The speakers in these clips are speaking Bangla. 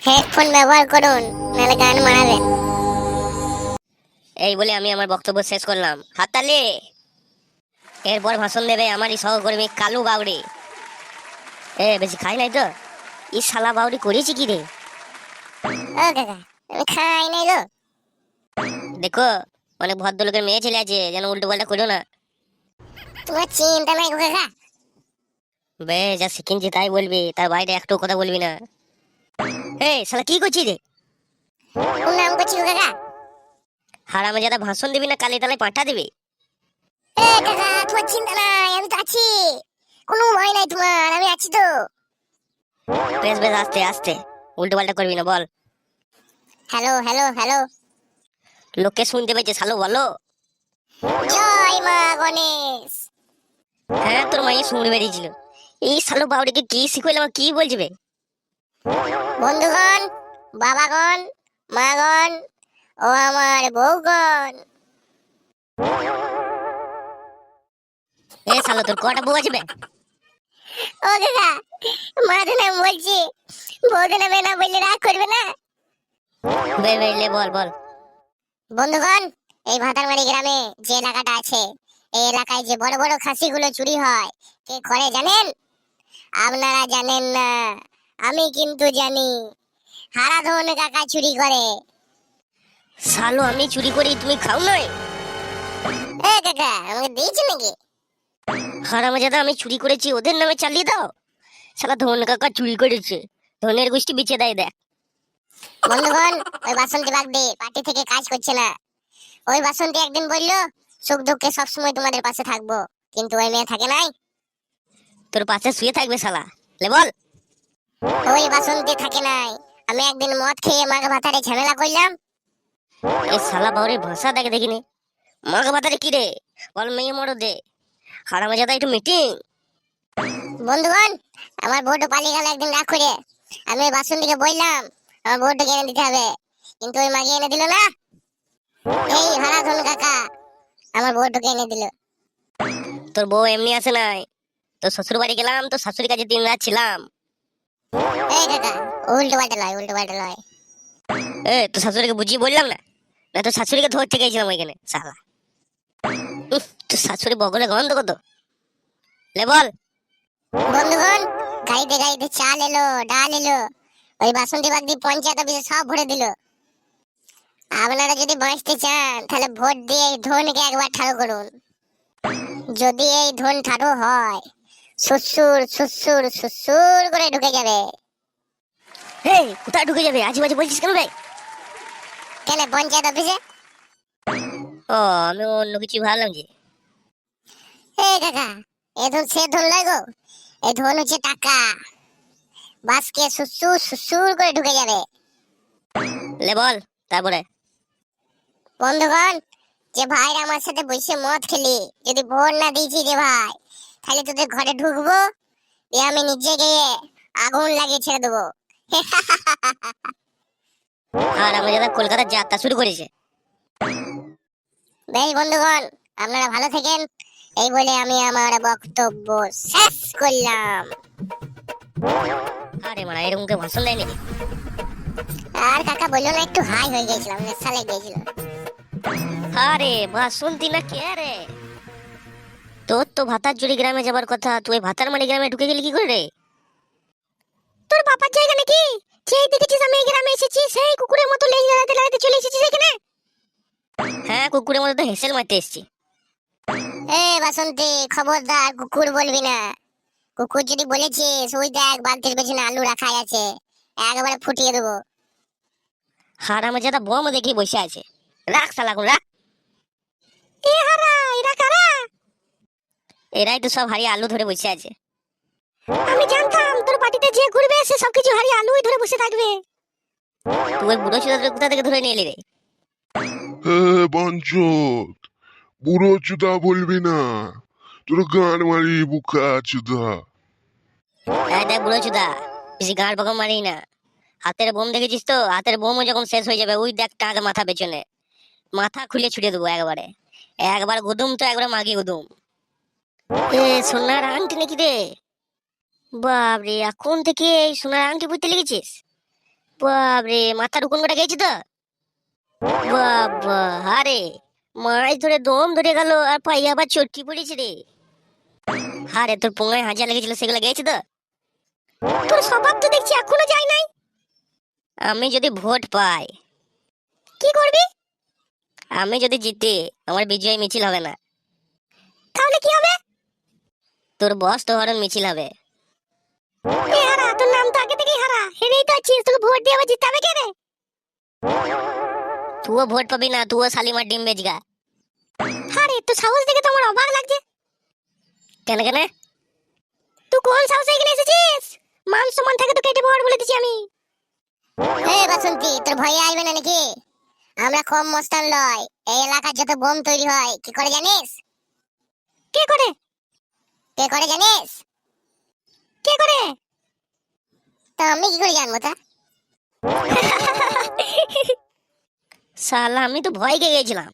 হেডফোন ব্যবহার করুন, নাহলে গান মারাবেন। এই বলে আমি আমার বক্তব্য শেষ করলাম। হাততালি। এরপর ভাষণ দেবে আমারই সহকর্মী কালু বাউরি। বেশি খাই নাই তো? ই শালা বাউরি করেছি কি রে? ও কাকা, আমি খাই নাই গো। দেখো, অনেক ভদ্রলোকের মেয়ে ছেলে আছে, যেন উল্টো পাল্টা করো না। তোমার চিন্তা নাই গো কাকা। যা শিখিনছি তাই বলবি, তার বাইরে একটু কথা বলবি না। শালা কি করছিস রে? নাম করছি গো কাকা। হারামে যারা ভাষণ দিবি না কালি তালে পাঠা দিবি। কাকা, তোমার চিন্তা নাই, আমি তো আছি। কোনো ভয় নাই তোমার, আমি আছি তো। বেশ আস্তে আস্তে, উল্টো পাল্টা করবি না, বল। Hello hello hello. লোককে শুনতে পেয়েছে, শালো বলো। জয় মা গণেশ। হ্যাঁ, তোর মাইয়ে শুনে বেরিয়েছিল। এই শালো বাউরিকে কি শিখাইলাম, কি বলছিবে? বন্ধুগণ, বাবাগণ, মাগণ ও আমার বউগণ। শালো তোর কটা বউ আছে বে? ও কাকা, মাদের নাম বলছি, বউদের নামে না বললে রাগ করবে না? লে বল বল। বন্ধুগণ, এই ভাতারমারি গ্রামে যে এলাকাটা আছে, এই এলাকায় যে বড় বড় খাসিগুলো চুরি হয়, কে করে জানেন? আপনারা জানেন না, আমি কিন্তু জানি। হারাধন কাকা চুরি করে। শালো আমি চুরি করি, তুমি খাও নাই? কাকা, আমাকে দিয়েছে নাকি? হারামজাদা, আমি চুরি করেছি, ওদের নামে চালিয়ে দাও। শালা ধন কাকা চুরি করেছে, ধনের গোষ্ঠী বিছে দেয় দেখ। বন্ধুগণ, ওই বাসন্তী বাগদি পার্টি থেকে কাজ করছে না। ওই বাসন্তী একদিন বললো, সুখ দুঃখে সবসময় তোমাদের পাশে থাকবো, কিন্তু ওই মেয়ে থাকে নাই। তোর পাশে শুয়ে থাকবে শালা, লে বল। ওই বাসন্তী থাকে নাই। আমি একদিন মদ খেয়ে মাঘ ভাতারে ঝামেলা করলাম। এই শালা বাউরের ভাষা দেখে দেখিনি। মাঘ ভাতারে কি রে? বল মেয়ে মরো দে। হারামজাদা একটু মিটিং। বন্ধুগণ, আমার বউটা পালিয়ে গেল একদিন রাগ করে। আমি ওই বাসন্তীকে বললাম আমার বউটাকে এনে দিতে হবে, কিন্তু ওই মাগি এনে দিল না। এই হারাধন কাকা আমার বউটাকে এনে দিল। তোর বউ এমনি আসে নাই, তোর শ্বশুর বাড়ি গেলাম, তোর শাশুড়ির কাছে 3 রাত ছিলাম। এই কাকা, উল্টো পাল্টা লয়, উল্টো পাল্টা লয়। তোর শাশুড়িকে বুঝিয়ে বললাম না? না তোর শাশুড়িকে ধরতে গেছিলাম ওইখানে শালা। তোর শাশুড়ি বগলে গন্ধ কত, লে বল। বন্ধুগণ, গাড়িতে গাড়িতে চাল এলো, ডাল এলো, ওই বাসন্তী বাগদি পঞ্চায়েত অফিসে সব ভরে দিল। আপনারা যদি বাঁচতে চান, তাহলে ভোট দিয়ে এই ধনকে একবার ঠাড়ো করুন। যদি এই ধন ঠাড়ো হয়, সুসুর সুসুর সুসুর করে ঢুকে যাবে। কোথায় ঢুকে যাবে? আজে বাজে বলছিস কেন ভাই? কেন, পঞ্চায়েত অফিসে। ও, আমি অন্য কিছু ভাবলাম যে। কাকা, এ ধন সে ধন লয় গো, এই ধন হচ্ছে টাকা। বাসকে সুসুর সুসুর করে ঢুকে যাবে। লে বল তারপরে। বন্ধুগণ, যে ভাইরা আমার সাথে বসে মদ খেলি, যদি ভোট না দিয়েছি রে ভাই, তাহলে তোদের ঘরে ঢুকবো, দিয়ে আমি নিজে গিয়ে আগুন লাগিয়ে ছেড়ে দেবো। আর আমাদের কলকাতা যাত্রা শুরু করেছে। বেশ বন্ধুগণ, আপনারা ভালো থাকেন, এই বলে আমি আমার বক্তব্য শেষ করলাম। আরে মারা, এরকম কে ভাষণ দেয়নি। আর কাকা বললো না, একটু হাই হয়ে গেছিলাম, নেশা লেগে গেছিল। আরে ভাষণ দি না কে রে? তোর তো ভাতারজুড়ি গ্রামে যাবার কথা, তুই ভাতারমারি গ্রামে ঢুকে গেলি কি করে রে? তোর বাবার জায়গা নাকি? সেই দেখেছিস আমি এই গ্রামে এসেছি, সেই কুকুরের মতো লেজ লাড়াতে লাড়াতে চলে এসেছিস এখানে। হ্যাঁ, কুকুরের মধ্যে তো হেসেল মারতে এসছি। বাসন্তী, খবরদার কুকুর বলবি না। কুকুর যদি বলেছিস, ওই দেখ বালতির পেছনে আলু রাখা আছে, একবারে ফুটিয়ে দেবো। হারামজাদা বম দেখে বসে আছে। রাখ শালা এখন রাখ। হারা, এরা কারা? এরাই তো সব হারিয়ে আলু ধরে বসে আছে। আমি জানতাম তোর পার্টিতে যে ঘুরবে সে সবকিছু হারিয়ে আলুই ধরে বসে থাকবে। তুই বুড়ো চুদাদের কোথা থেকে ধরে নিয়ে এলি রে? বঞ্চত, বুড়ো চুদা বলবি না, তোর গান মারি বুকা চুদা। দেখ বুড়ো চুদা, বেশি গাঁড় পাকা মারি না। হাতের বোম দেখেছিস তো? হাতের বোমও যখন শেষ হয়ে যাবে, ওই দেখ টাক মাথা পেছনে, মাথা খুলে ছুটে দেবো একবারে। একবার গুদুম তো একবার মাগি গুদুম। সোনার আংটি নাকি রে? বাপরে, এখন থেকে এই সোনার আংটি পরতে লেগেছিস? বাবরে, মাথার উকুন কটা গেছি তো। বাবা, আরে মাছ ধরে দম ধরে গেল আর পায়ে আবার চটকি পড়েছে রে। আরে তোর পোঙায় হাজার লেগেছিল, সেগুলো গেছে তো? তোর স্বভাব তো দেখছি এখনো যায় নাই। আমি যদি ভোট পাই কি করবি? আমি যদি জিতি আমার বিজয় মিছিল হবে না। তাহলে কি হবে? তোর বস তো হরণ মিছিল হবে। এ হারা, তোর নাম তো আগে থেকেই হারা, হেরেই তো আছিস, তোকে ভোট দিয়ে আবার জিতাবে কে রে? তুইও ভোট পাবি না, তুইও শালিমার ডিম বেচগা। আরে তো সাহস দেখে তো আমার অবাক লাগছে। কেন কেন? তুই কোন সাহসে এখানে এসেছিস? মান সম্মান থাকে তো কেটে পড় বলে দিছি আমি। এ বাসন্তী, তোর ভয়ে আসবে না নাকি? আমরা কম মস্তান লয়। এই এলাকার যত বোম তৈরি হয় কি করে জানিস? কে করে? কে করে জানিস? কে করে? তা আমি কি করে জানবো তা? শালা, আমি তো ভয় খেয়ে গেছিলাম,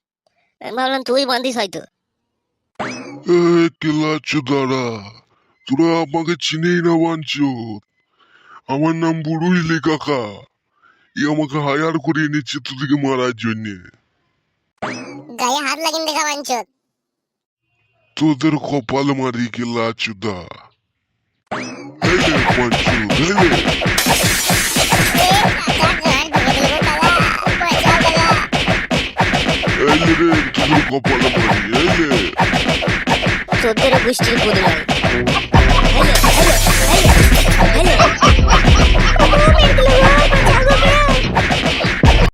আমি ভাবলাম তুই বান্ধিস হয়তো। এ কেলা চোদারা, তোরা আমাকে চিনেই না বাঞ্চোদ। আমার নাম বুড়ুইলি কাকা। ই আমাকে হায়ার করে এনেছে তোদেরকে মারার জন্য। গায়ে হাত লাগিন দেখা বাঞ্চত। তোদের কপাল মারি কেলা চোদা। হেলে বাঞ্চোদ, হেলে। হেলে রে, তোদের কপাল মারি, হেলে। তোদের গোষ্ঠীর বদলাই। Hello hello hello hello.